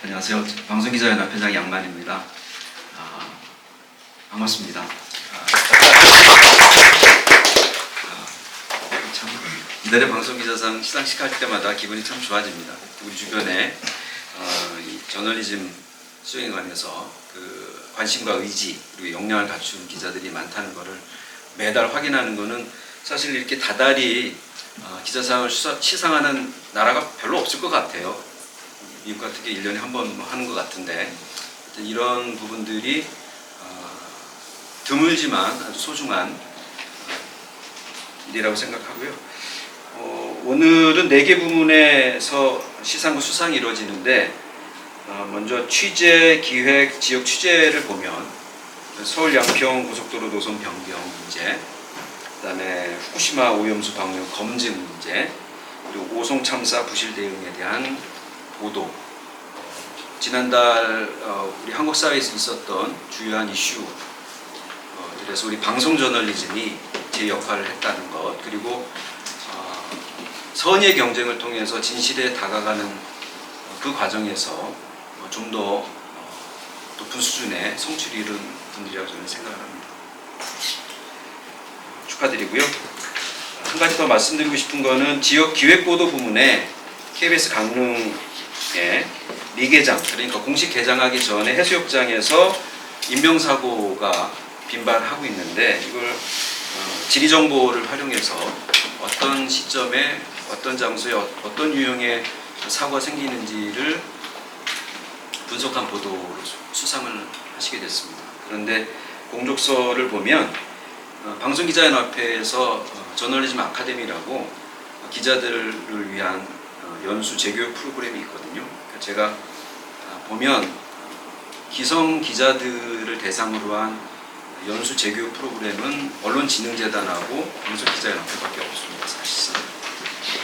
안녕하세요. 방송기자연합회장 양만입니다. 반갑습니다. 참 이달의 방송기자상 시상식 할 때마다 기분이 참 좋아집니다. 우리 주변에 이 저널리즘 수행에 관해서 그 관심과 의지 그리고 역량을 갖춘 기자들이 많다는 것을 매달 확인하는 것은 사실 이렇게 다달이 기자상을 시상하는 나라가 별로 없을 것 같아요. 미국 같은 게 1년에 한 번 하는 것 같은데 이런 부분들이 드물지만 아주 소중한 일이라고 생각하고요. 오늘은 4개 부문에서 시상과 수상이 이루어지는데 먼저 취재, 기획, 지역 취재를 보면 서울 양평 고속도로 노선 변경 문제, 그다음에 후쿠시마 오염수 방류 검증 문제, 그리고 오송 참사 부실 대응에 대한 보도, 지난달 우리 한국 사회에서 있었던 주요한 이슈, 그래서 우리 방송 저널리즘이 제 역할을 했다는 것, 그리고 선의의 경쟁을 통해서 진실에 다가가는 그 과정에서 좀 더 높은 수준의 성취를 이룬 분들이라고 저는 생각을 합니다. 축하드리고요. 한 가지 더 말씀드리고 싶은 거는 지역 기획보도 부문에 KBS 강릉의 리개장, 그러니까 공식 개장하기 전에 해수욕장에서 인명사고가 빈발하고 있는데 이걸 지리정보를 활용해서 어떤 시점에 어떤 장소에 어떤 유형의 사고가 생기는지를 분석한 보도로 수상을 하시게 됐습니다. 그런데 공적서를 보면 방송기자연합회에서 저널리즘 아카데미라고 기자들을 위한 연수 재교육 프로그램이 있거든요. 제가 보면 기성 기자들을 대상으로 한 연수 재교육 프로그램은 언론진흥재단하고 방송기자연합회밖에 없습니다, 사실상.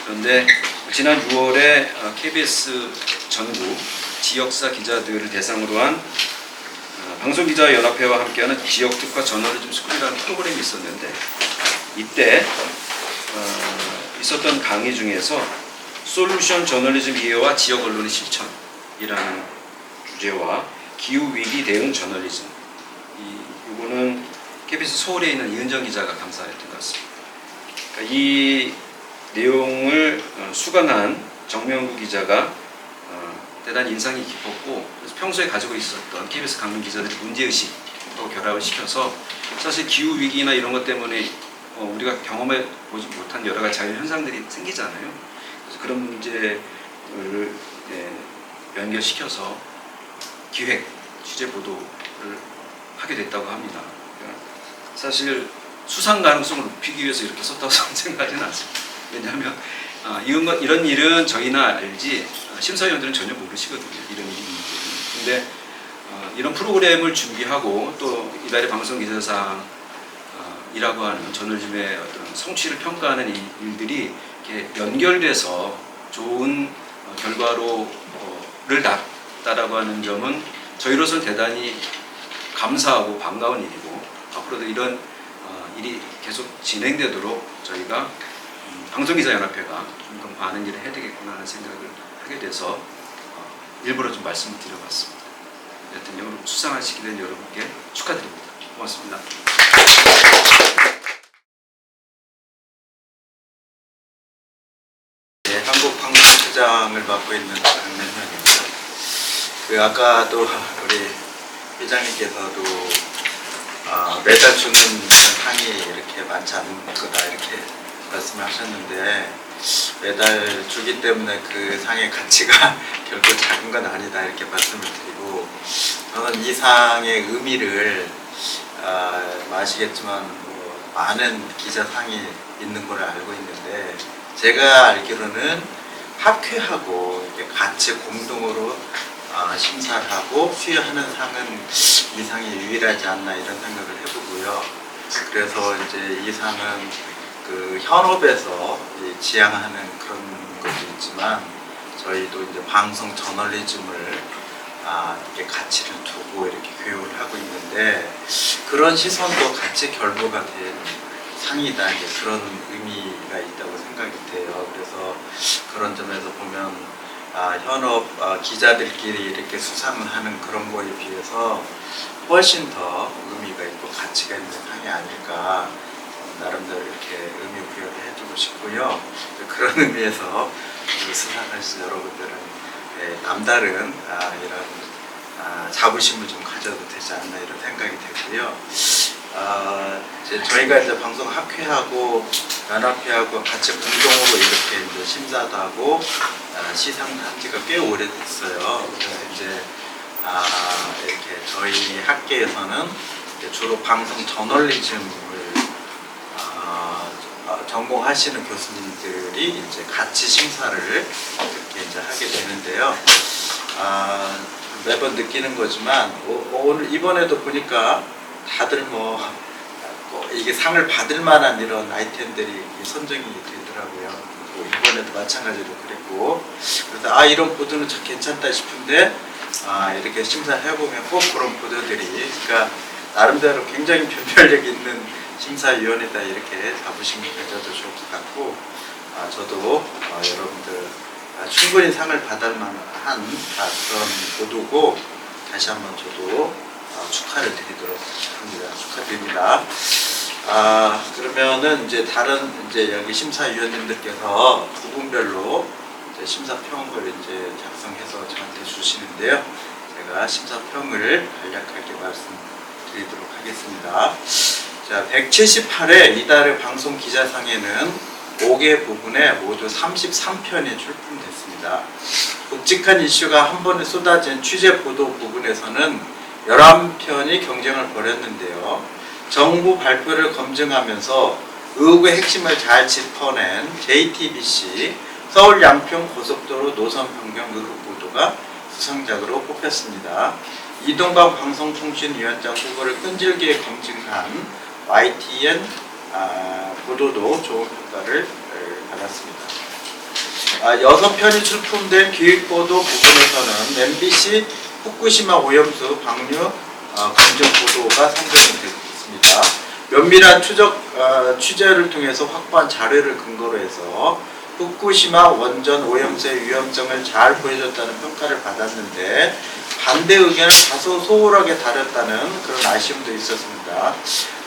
그런데 지난 6월에 KBS 전국 지역사 기자들을 대상으로 한 방송기자연합회와 함께하는 지역특화 저널리즘 스쿨이라는 프로그램이 있었는데 이때 있었던 강의 중에서 솔루션 저널리즘 이해와 지역 언론의 실천이라는 주제와 기후위기 대응 저널리즘, 이거는 KBS 서울에 있는 이은정 기자가 강사했던 것 같습니다. 그러니까 이 내용을 수강한 정명구 기자가 대단히 인상이 깊었고, 그래서 평소에 가지고 있었던 KBS 강릉 기자들의 문제의식도 결합을 시켜서 사실 기후위기나 이런 것 때문에 우리가 경험해 보지 못한 여러 가지 자연현상들이 생기잖아요. 그래서 그런 문제를 연결시켜서 기획, 취재 보도를 하게 됐다고 합니다. 그러니까 사실 수상 가능성을 높이기 위해서 이렇게 썼다고 생각하지는 않습니다. 왜냐하면 이런 일은 저희나 알지 심사위원들은 전혀 모르시거든요. 이런 일이 있는지. 근데 이런 프로그램을 준비하고 또 이달의 방송기자상이라고 하는 저널리즘의 어떤 성취를 평가하는 일들이 이렇게 연결돼서 좋은 결과로를 낳았다라고 하는 점은 저희로서는 대단히 감사하고 반가운 일이고, 앞으로도 이런 일이 계속 진행되도록 저희가 방송기자연합회가 좀 더 많은 일을 해야 되겠구나 하는 생각을 하게 돼서 일부러 좀 말씀을 드려봤습니다. 여튼 수상하시게 된 여러분께 축하드립니다. 고맙습니다. 네, 한국방송처장을 맡고 있는 강민현입니다. 아까도 우리 회장님께서도 매달 주는 상이 이렇게 많지 않은 거다 이렇게 말씀을 하셨는데, 매달 주기 때문에 그 상의 가치가 결코 작은 건 아니다 이렇게 말씀을 드리고, 저는 이 상의 의미를 아시겠지만 많은 기자상이 있는 걸 알고 있는데, 제가 알기로는 학회하고 이렇게 같이 공동으로 심사를 하고 수여하는 상은 이 상이 유일하지 않나 이런 생각을 해보고요. 그래서 이제 이 상은 그 현업에서 지향하는 그런 것도 있지만, 저희도 이제 방송 저널리즘을 이렇게 가치를 두고 이렇게 교육을 하고 있는데, 그런 시선도 같이 결부가 된 상이다, 이제 그런 의미가 있다고 생각이 돼요. 그래서 그런 점에서 보면 현업 기자들끼리 이렇게 수상을 하는 그런 거에 비해서 훨씬 더 의미가 있고 가치가 있는 상이 아닐까 나름대로 이렇게 의미 부여를 해주고 싶고요. 그런 의미에서 수상하신 여러분들은 남다른 이런 자부심을 좀 가져도 되지 않나 이런 생각이 되고요. 저희가 이제 방송 학회하고 연합회하고 같이 공동으로 이렇게 이제 심사도 하고 시상도 한 지가 꽤 오래됐어요. 그래서 이제 이렇게 저희 학계에서는 이제 주로 방송 저널리즘을 전공하시는 교수님들이 이제 같이 심사를 이렇게 이제 하게 되는데요. 매번 느끼는 거지만 오늘 이번에도 보니까 다들 뭐 이게 상을 받을 만한 이런 아이템들이 선정이 되더라고요. 이번에도 마찬가지로 그랬고 그래서 이런 보도는 참 괜찮다 싶은데 이렇게 심사를 해보면 꼭 그런 보도들이 그러니까 나름대로 굉장히 변별력 있는 심사위원회다 이렇게 자부심을 가져도 좋을 것 같고 저도 여러분들 충분히 상을 받을 만한 그런 보도고 다시 한번 저도 축하를 드리도록 합니다. 축하드립니다. 그러면은 이제 다른 이제 여기 심사위원님들께서 부분별로 이제 심사평을 이제 작성해서 저한테 주시는데요. 제가 심사평을 간략하게 말씀드리도록 하겠습니다. 자, 178회 이달의 방송 기자상에는 5개 부분에 모두 33편이 출품됐습니다. 굵직한 이슈가 한 번에 쏟아진 취재 보도 부분에서는 11편이 경쟁을 벌였는데요. 정부 발표를 검증하면서 의혹의 핵심을 잘 짚어낸 JTBC 서울 양평 고속도로 노선 변경 의혹 보도가 수상작으로 뽑혔습니다. 이동관 방송통신위원장 후보를 끈질기게 검증한 YTN 보도도 좋은 평가를 받았습니다. 6편이 출품된 기획보도 부분에서는 MBC 후쿠시마 오염수 방류 검증 보도가 선정이 됐습니다. 면밀한 취재를 통해서 확보한 자료를 근거로 해서 후쿠시마 원전 오염수의 위험성을 잘 보여줬다는 평가를 받았는데 반대 의견을 다소 소홀하게 다뤘다는 그런 아쉬움도 있었습니다.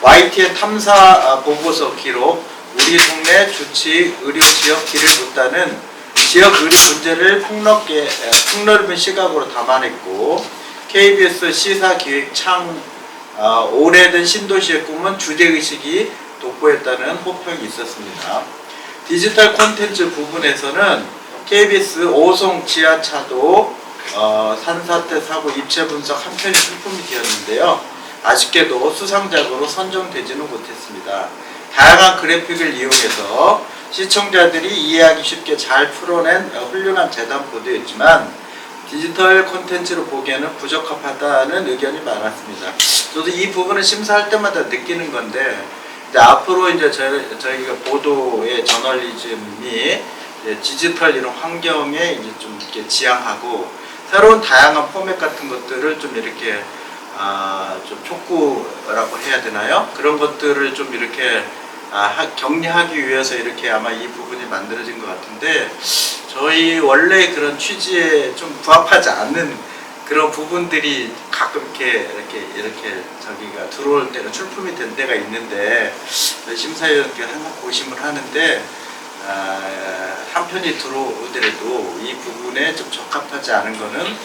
YTN 탐사 보고서 기록, 우리 동네 주치 의료 지역 길을 묻다는 지역 의료 문제를 폭넓은 시각으로 담아냈고 KBS 시사기획 오래된 신도시의 꿈은 주제의식이 돋보였다는 호평이 있었습니다. 디지털 콘텐츠 부분에서는 KBS 오송 지하차도 산사태 사고 입체 분석 한 편이 출품이 되었는데요. 아쉽게도 수상작으로 선정되지는 못했습니다. 다양한 그래픽을 이용해서 시청자들이 이해하기 쉽게 잘 풀어낸 훌륭한 재단 보도였지만 디지털 콘텐츠로 보기에는 부적합하다는 의견이 많았습니다. 저도 이 부분을 심사할 때마다 느끼는 건데 이제 앞으로 이제 저희가 보도의 저널리즘이 디지털 이런 환경에 이제 좀 이렇게 지향하고 새로운 다양한 포맷 같은 것들을 좀 이렇게 좀 촉구라고 해야 되나요? 그런 것들을 좀 이렇게 격려하기 위해서 이렇게 아마 이 부분이 만들어진 것 같은데 저희 원래 그런 취지에 좀 부합하지 않는 그런 부분들이 가끔 이렇게 저기가 들어올 때는 출품이 된 때가 있는데 심사위원께서 항상 고심을 하는데 한 편이 들어오더라도 이 부분에 좀 적합하지 않은 거는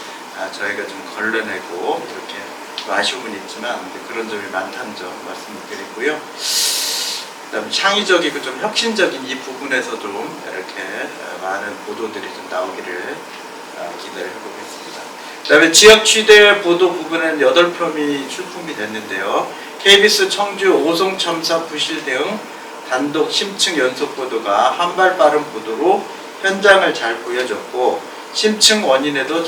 저희가 좀 걸러내고 이렇게 아쉬움은 있지만 그런 점이 많다는 점 말씀을 드리고요. 그다음 창의적이고 좀 혁신적인 이 부분에서 좀 이렇게 많은 보도들이 좀 나오기를 기대를 해보겠습니다. 그다음에 지역 취재 보도 부분은 8편이 출품이 됐는데요. KBS 청주 오송 참사 부실 등 단독 심층 연속 보도가 한발 빠른 보도로 현장을 잘 보여줬고 심층 원인에도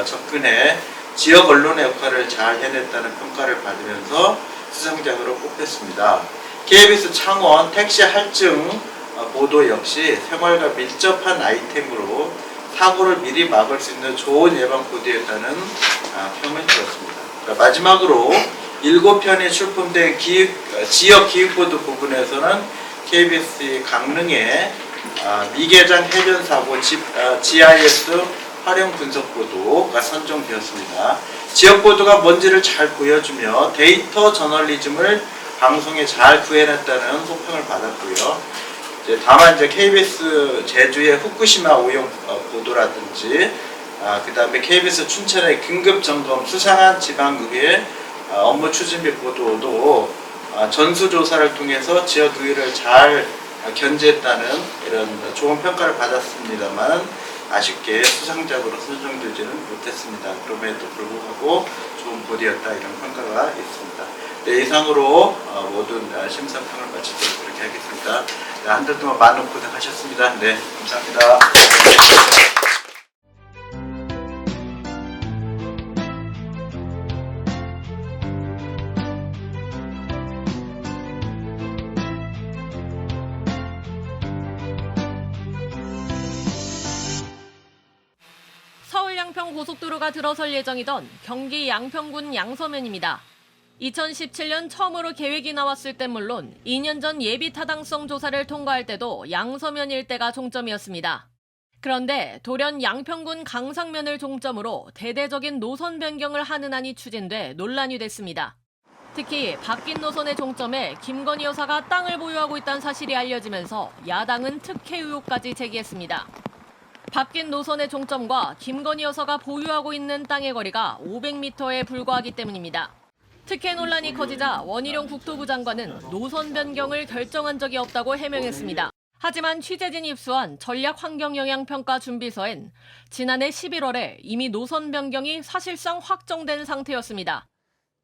접근해 지역 언론의 역할을 잘 해냈다는 평가를 받으면서 수상작으로 뽑혔습니다. KBS 창원 택시 할증 보도 역시 생활과 밀접한 아이템으로 사고를 미리 막을 수 있는 좋은 예방 보도였다는 평을 들었습니다. 마지막으로 7편이 출품된 지역 기획보도 부분에서는 KBS 강릉의 미개장 해변 사고 GIS 활용 분석 보도가 선정되었습니다. 지역 보도가 뭔지를 잘 보여주며 데이터 저널리즘을 방송에 잘 구현했다는 호평을 받았고요. 다만 KBS 제주의 후쿠시마 오염 보도라든지 그 다음에 KBS 춘천의 긴급 점검 수상한 지방의회 업무 추진비 보도도 전수조사를 통해서 지역의회를 잘 견제했다는 이런 좋은 평가를 받았습니다만 아쉽게 수상작으로 선정되지는 못했습니다. 그럼에도 불구하고 좋은 보도였다 이런 평가가 있습니다. 네, 이상으로 모든 심사평을 마치도록 그렇게 하겠습니다. 네, 한 달 동안 많은 고생하셨습니다. 네, 감사합니다. 서울 양평 고속도로가 들어설 예정이던 경기 양평군 양서면입니다. 2017년 처음으로 계획이 나왔을 땐 물론 2년 전 예비 타당성 조사를 통과할 때도 양서면 일대가 종점이었습니다. 그런데 돌연 양평군 강상면을 종점으로 대대적인 노선 변경을 하는 안이 추진돼 논란이 됐습니다. 특히 바뀐 노선의 종점에 김건희 여사가 땅을 보유하고 있다는 사실이 알려지면서 야당은 특혜 의혹까지 제기했습니다. 바뀐 노선의 종점과 김건희 여사가 보유하고 있는 땅의 거리가 500m에 불과하기 때문입니다. 특혜 논란이 커지자 원희룡 국토부 장관은 노선 변경을 결정한 적이 없다고 해명했습니다. 하지만 취재진이 입수한 전략환경영향평가 준비서엔 지난해 11월에 이미 노선 변경이 사실상 확정된 상태였습니다.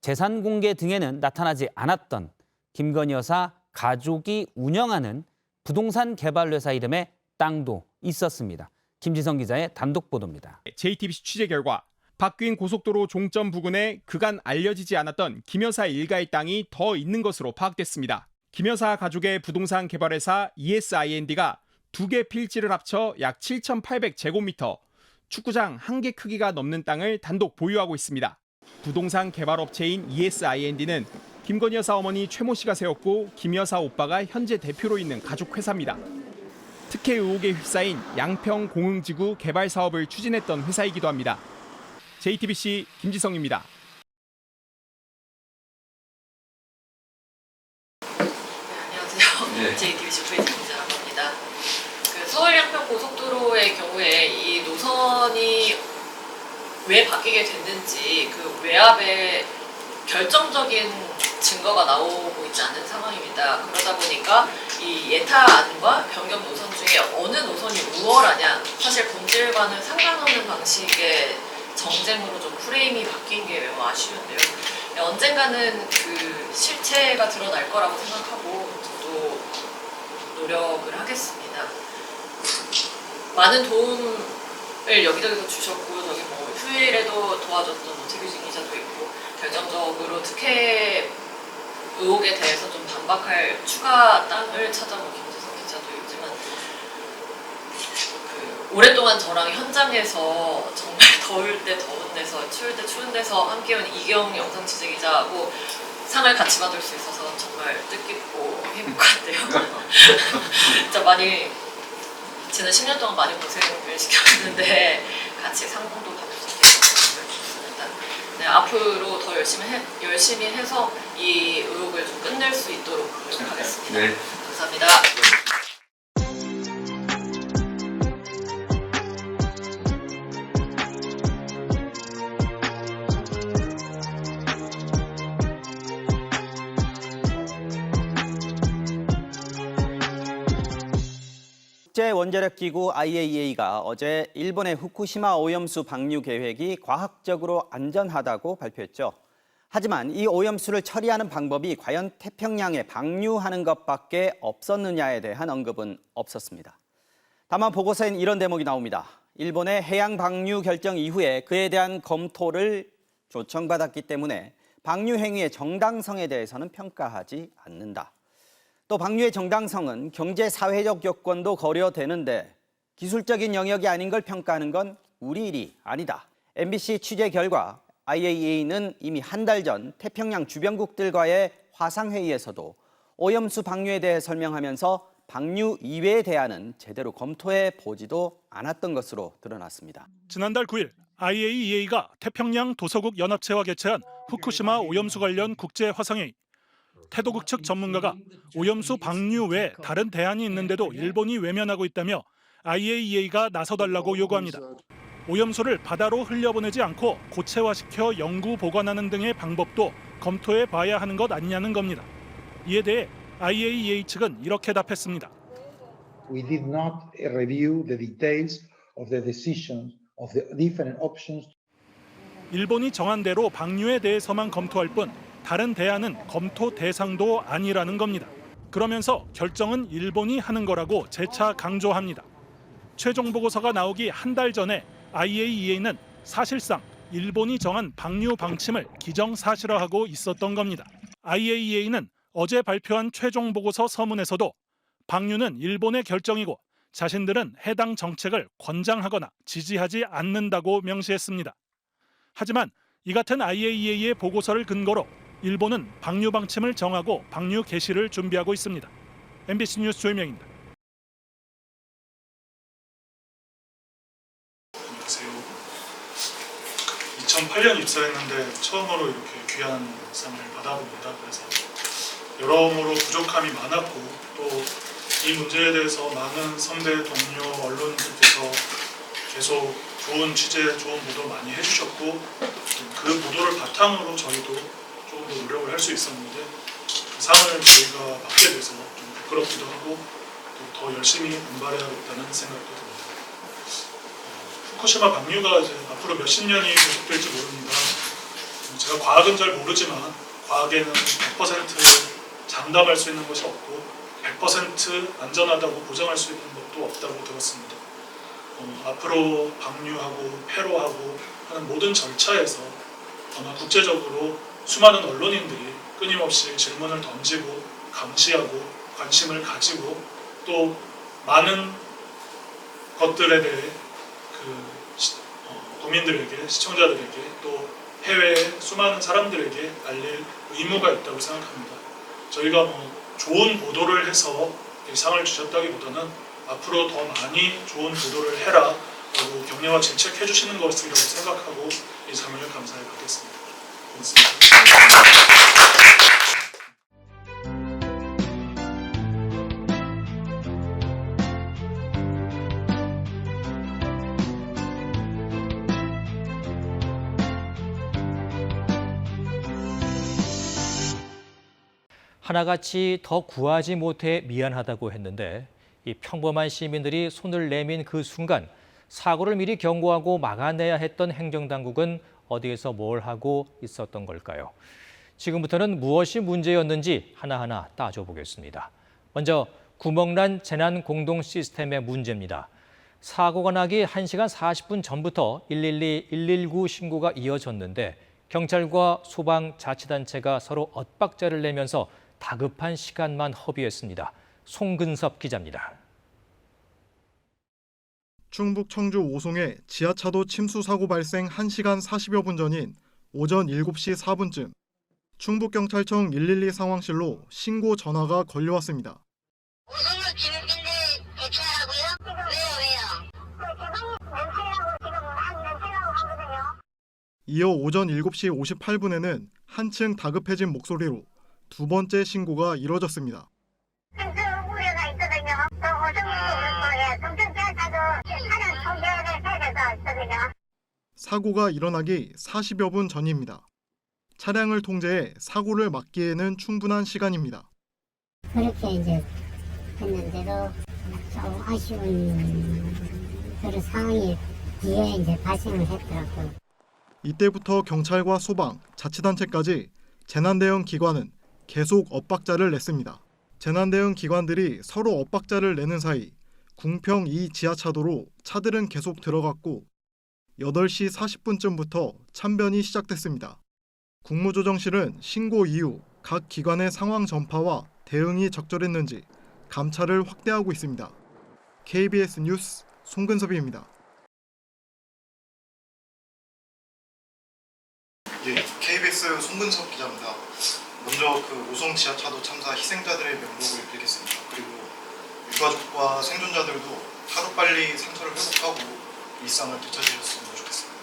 재산 공개 등에는 나타나지 않았던 김건희 여사 가족이 운영하는 부동산 개발회사 이름의 땅도 있었습니다. 김지성 기자의 단독 보도입니다. JTBC 취재 결과 바뀐 고속도로 종점 부근에 그간 알려지지 않았던 김 여사 일가의 땅이 더 있는 것으로 파악됐습니다. 김 여사 가족의 부동산 개발회사 ESIND가 2개 필지를 합쳐 약 7,800제곱미터, 축구장 1개 크기가 넘는 땅을 단독 보유하고 있습니다. 부동산 개발업체인 ESIND는 김건희 여사 어머니 최모 씨가 세웠고 김 여사 오빠가 현재 대표로 있는 가족 회사입니다. 특혜 의혹에 휩싸인 양평 공흥지구 개발 사업을 추진했던 회사이기도 합니다. JTBC 김지성입니다. 네, 안녕하세요. 네. JTBC 부회장 기자라고 합니다. 서울 양평 고속도로의 경우에 이 노선이 왜 바뀌게 됐는지 그 외압에 결정적인 증거가 나오고 있지 않은 상황입니다. 그러다 보니까 이 예타안과 변경 노선 중에 어느 노선이 우월하냐, 사실 본질과는 상관없는 방식의 정쟁으로 좀 프레임이 바뀐 게 매우 아쉬운데요. 언젠가는 그 실체가 드러날 거라고 생각하고 또 노력을 하겠습니다. 많은 도움을 여기저기서 주셨고, 저기 뭐 휴일에도 도와줬던 최규진 기자도 있고, 결정적으로 특혜 의혹에 대해서 좀 반박할 추가 땅을 찾아본 김지성 기자도 있지만, 오랫동안 저랑 현장에서 정말 더울 때 더운 데서, 추울 때 추운 데서 함께한 이경 영상 취재 기자하고 상을 같이 받을 수 있어서 정말 뜻깊고 행복한데요. 진짜 많이 지난 10년 동안 많이 고생을 시켰는데 같이 상봉도 받을 수 있어서 정말 좋습니다. 네, 앞으로 더 열심히 해서 이 의혹을 좀 끝낼 수 있도록 노력하겠습니다. 네. 감사합니다. 국제원자력기구 IAEA가 어제 일본의 후쿠시마 오염수 방류 계획이 과학적으로 안전하다고 발표했죠. 하지만 이 오염수를 처리하는 방법이 과연 태평양에 방류하는 것밖에 없었느냐에 대한 언급은 없었습니다. 다만 보고서엔 이런 대목이 나옵니다. 일본의 해양 방류 결정 이후에 그에 대한 검토를 요청받았기 때문에 방류 행위의 정당성에 대해서는 평가하지 않는다. 또 방류의 정당성은 경제 사회적 요건도 고려되는데 기술적인 영역이 아닌 걸 평가하는 건 우리 일이 아니다. MBC 취재 결과 IAEA는 이미 한 달 전 태평양 주변국들과의 화상회의에서도 오염수 방류에 대해 설명하면서 방류 이외의 대안은 제대로 검토해 보지도 않았던 것으로 드러났습니다. 지난달 9일 IAEA가 태평양 도서국 연합체와 개최한 후쿠시마 오염수 관련 국제 화상회의. 태도국 측 전문가가 오염수 방류 외 다른 대안이 있는데도 일본이 외면하고 있다며 IAEA가 나서달라고 요구합니다. 오염수를 바다로 흘려보내지 않고 고체화시켜 영구 보관하는 등의 방법도 검토해 봐야 하는 것 아니냐는 겁니다. 이에 대해 IAEA 측은 이렇게 답했습니다. We did not review the details of the decisions of the different options. 일본이 정한 대로 방류에 대해서만 검토할 뿐 다른 대안은 검토 대상도 아니라는 겁니다. 그러면서 결정은 일본이 하는 거라고 재차 강조합니다. 최종 보고서가 나오기 한 달 전에 IAEA는 사실상 일본이 정한 방류 방침을 기정사실화하고 있었던 겁니다. IAEA는 어제 발표한 최종 보고서 서문에서도 방류는 일본의 결정이고 자신들은 해당 정책을 권장하거나 지지하지 않는다고 명시했습니다. 하지만 이 같은 IAEA의 보고서를 근거로 일본은 방류 방침을 정하고 방류 개시를 준비하고 있습니다. MBC 뉴스 조혜명입니다. 안녕하세요. 2008년 입사했는데 처음으로 이렇게 귀한 상을 받아봅니다. 그래서 여러모로 부족함이 많았고 또 이 문제에 대해서 많은 선배, 동료, 언론들께서 계속 좋은 취재, 좋은 보도 많이 해주셨고 그 보도를 바탕으로 저희도 조금 더 노력을 할 수 있었는데 그 상을 저희가 받게 돼서 좀 부끄럽기도 하고 또 더 열심히 분발해야겠다는 생각도 듭니다. 후쿠시마 방류가 이제 앞으로 몇십 년이 계속될지 모릅니다. 제가 과학은 잘 모르지만 과학에는 100% 장담할 수 있는 것이 없고 100% 안전하다고 보장할 수 있는 것도 없다고 들었습니다. 앞으로 방류하고 폐로하고 하는 모든 절차에서 아마 국제적으로 수많은 언론인들이 끊임없이 질문을 던지고 감시하고 관심을 가지고 또 많은 것들에 대해 국민들에게, 시청자들에게 또 해외의 수많은 사람들에게 알릴 의무가 있다고 생각합니다. 저희가 좋은 보도를 해서 이 상을 주셨다기보다는 앞으로 더 많이 좋은 보도를 해라 라고 격려와 질책해 주시는 것이라고 생각하고 이 상을 감사히 받겠습니다. 고맙습니다. 하나같이 더 구하지 못해 미안하다고 했는데 이 평범한 시민들이 손을 내민 그 순간 사고를 미리 경고하고 막아내야 했던 행정당국은 어디에서 뭘 하고 있었던 걸까요? 지금부터는 무엇이 문제였는지 하나하나 따져보겠습니다. 먼저 구멍난 재난 공동 시스템의 문제입니다. 사고가 나기 1시간 40분 전부터 112, 119 신고가 이어졌는데 경찰과 소방, 자치단체가 서로 엇박자를 내면서 다급한 시간만 허비했습니다. 송근섭 기자입니다. 충북 청주 오송의 지하차도 침수 사고 발생 1시간 40여 분 전인 오전 7시 4분쯤 충북경찰청 112 상황실로 신고 전화가 걸려왔습니다. 오송을 진행인데 대처하라고요? 왜요? 면세라고 지금 면세라고 하거든요. 이어 오전 7시 58분에는 한층 다급해진 목소리로 두 번째 신고가 이뤄졌습니다. 우려가 있거든요. 또 오송도 그렇고 동천지하차도 차량 통제를 해야 있거든요. 사고가 일어나기 40여 분 전입니다. 차량을 통제해 사고를 막기에는 충분한 시간입니다. 그렇게 이제 했는데도 좀 아쉬운 그런 상황이 뒤에 이제 발생을 했더라고요. 이때부터 경찰과 소방, 자치단체까지 재난대응 기관은 계속 엇박자를 냈습니다. 재난대응 기관들이 서로 엇박자를 내는 사이 궁평 2 지하차도로 차들은 계속 들어갔고 8시 40분쯤부터 참변이 시작됐습니다. 국무조정실은 신고 이후 각 기관의 상황 전파와 대응이 적절했는지 감찰을 확대하고 있습니다. KBS 뉴스 송근섭입니다. KBS 송근섭 기자입니다. 먼저 그 오송 지하차도 참사 희생자들의 명복을 빌겠습니다. 그리고 유가족과 생존자들도 하루빨리 상처를 회복하고 일상을 되찾으셨으면 좋겠습니다.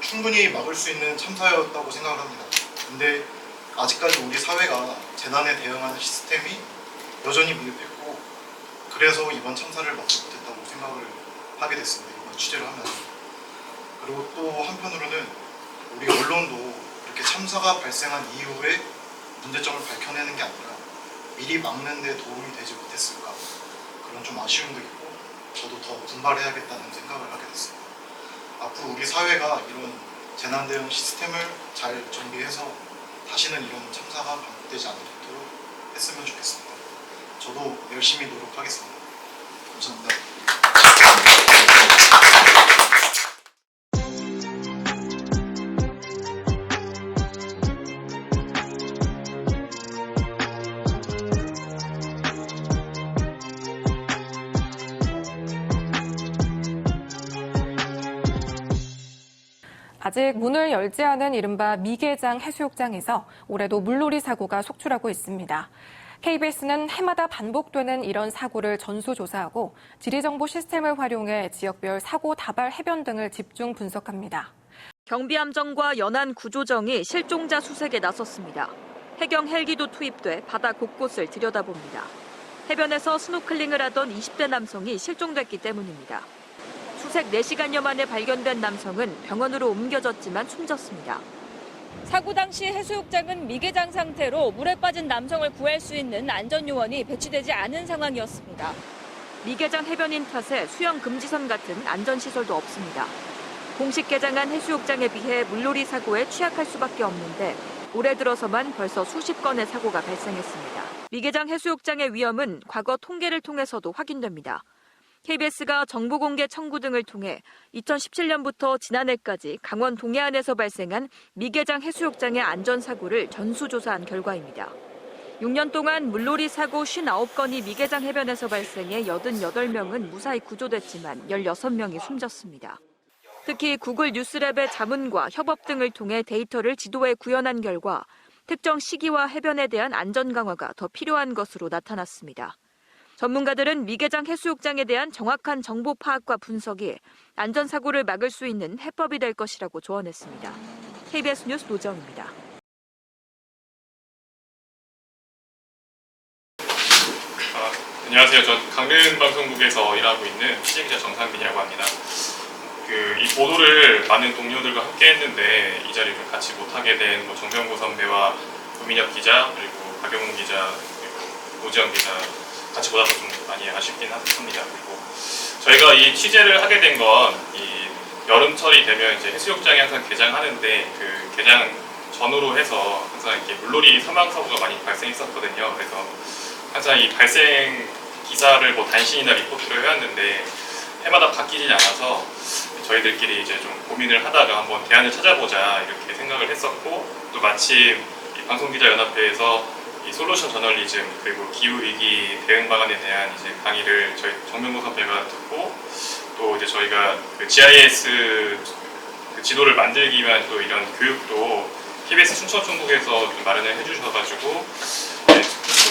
충분히 막을 수 있는 참사였다고 생각을 합니다. 근데 아직까지 우리 사회가 재난에 대응하는 시스템이 여전히 미흡했고, 그래서 이번 참사를 막지 못했다고 생각을 하게 됐습니다. 이번 취재를 하면서. 그리고 또 한편으로는 우리 언론도 이렇게 참사가 발생한 이후에 문제점을 밝혀내는 게 아니라 미리 막는 데 도움이 되지 못했을까, 그런 좀 아쉬움도 있고 저도 더 분발해야겠다는 생각을 하게 됐습니다. 앞으로 우리 사회가 이런 재난 대응 시스템을 잘 정비해서 다시는 이런 참사가 반복되지 않도록 했으면 좋겠습니다. 저도 열심히 노력하겠습니다. 감사합니다. 아직 문을 열지 않은 이른바 미개장 해수욕장에서 올해도 물놀이 사고가 속출하고 있습니다. KBS는 해마다 반복되는 이런 사고를 전수조사하고 지리정보 시스템을 활용해 지역별 사고 다발 해변 등을 집중 분석합니다. 경비함정과 연안구조정이 실종자 수색에 나섰습니다. 해경 헬기도 투입돼 바다 곳곳을 들여다봅니다. 해변에서 스노클링을 하던 20대 남성이 실종됐기 때문입니다. 수색 4시간여 만에 발견된 남성은 병원으로 옮겨졌지만 숨졌습니다. 사고 당시 해수욕장은 미개장 상태로 물에 빠진 남성을 구할 수 있는 안전요원이 배치되지 않은 상황이었습니다. 미개장 해변인 탓에 수영 금지선 같은 안전시설도 없습니다. 공식 개장한 해수욕장에 비해 물놀이 사고에 취약할 수밖에 없는데 올해 들어서만 벌써 수십 건의 사고가 발생했습니다. 미개장 해수욕장의 위험은 과거 통계를 통해서도 확인됩니다. KBS가 정보 공개 청구 등을 통해 2017년부터 지난해까지 강원 동해안에서 발생한 미개장 해수욕장의 안전사고를 전수조사한 결과입니다. 6년 동안 물놀이 사고 59건이 미개장 해변에서 발생해 88명은 무사히 구조됐지만 16명이 숨졌습니다. 특히 구글 뉴스랩의 자문과 협업 등을 통해 데이터를 지도에 구현한 결과 특정 시기와 해변에 대한 안전 강화가 더 필요한 것으로 나타났습니다. 전문가들은 미개장 해수욕장에 대한 정확한 정보 파악과 분석이 안전사고를 막을 수 있는 해법이 될 것이라고 조언했습니다. KBS 뉴스 노정입니다. 안녕하세요. 전 강릉방송국에서 일하고 있는 취재기자 정상빈이라고 합니다. 이 보도를 많은 동료들과 함께 했는데 이 자리를 같이 못하게 된 정병고 선배와 구민혁 기자, 그리고 박영훈 기자, 그리고 오지영 기자 같이 못 와서 좀 많이 아쉽긴 합니다. 그리고 저희가 이 취재를 하게 된 건 이 여름철이 되면 이제 해수욕장이 항상 개장하는데 그 개장 전후로 해서 항상 이렇게 물놀이 사망 사고가 많이 발생했었거든요. 그래서 항상 이 발생 기사를 단신이나 리포트를 해왔는데 해마다 바뀌지 않아서 저희들끼리 이제 좀 고민을 하다가 한번 대안을 찾아보자 이렇게 생각을 했었고, 또 마침 이 방송기자연합회에서 이 솔루션 저널리즘 그리고 기후 위기 대응 방안에 대한 이제 강의를 저희 정명구 선배가 듣고, 또 이제 저희가 그 GIS 그 지도를 만들기 위한 또 이런 교육도 KBS 춘천중국에서 좀 마련을 해주셔가지고,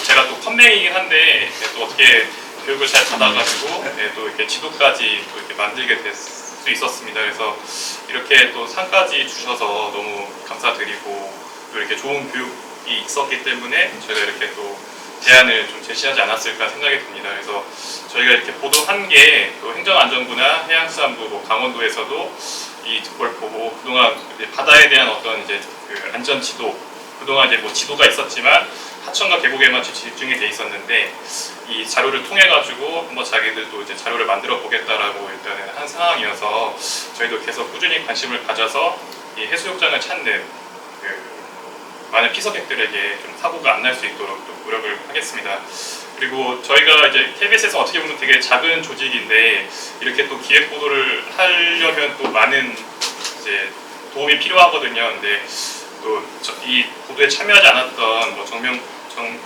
제가 또 컴맹이긴 한데 또 어떻게 교육을 잘 받아가지고 또 이렇게 지도까지 또 이렇게 만들게 될 수 있었습니다. 그래서 이렇게 또 상까지 주셔서 너무 감사드리고, 또 이렇게 좋은 교육이 있었기 때문에 저희가 이렇게 또 대안을 좀 제시하지 않았을까 생각이 듭니다. 그래서 저희가 이렇게 보도한 게 또 행정안전부나 해양수산부, 강원도에서도 이걸 보고 그동안 바다에 대한 어떤 이제 그 안전 지도, 그동안 이제 지도가 있었지만 하천과 계곡에만 집중이 돼 있었는데 이 자료를 통해 가지고 한번 자기들도 이제 자료를 만들어 보겠다라고 일단은 한 상황이어서 저희도 계속 꾸준히 관심을 가져서 이 해수욕장을 찾는 그 많은 피서객들에게 좀 사고가 안 날 수 있도록 또 노력을 하겠습니다. 그리고 저희가 이제 KBS에서 어떻게 보면 되게 작은 조직인데 이렇게 또 기획 보도를 하려면 또 많은 이제 도움이 필요하거든요. 근데 또 이 보도에 참여하지 않았던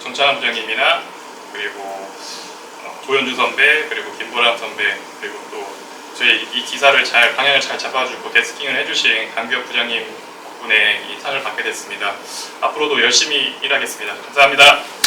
정창환 부장님이나 그리고 조현주 선배, 그리고 김보람 선배, 그리고 또 저희 이 기사를 방향을 잘 잡아주고 데스킹을 해주신 강기혁 부장님 덕분에 이 상을 받게 됐습니다. 앞으로도 열심히 일하겠습니다. 감사합니다.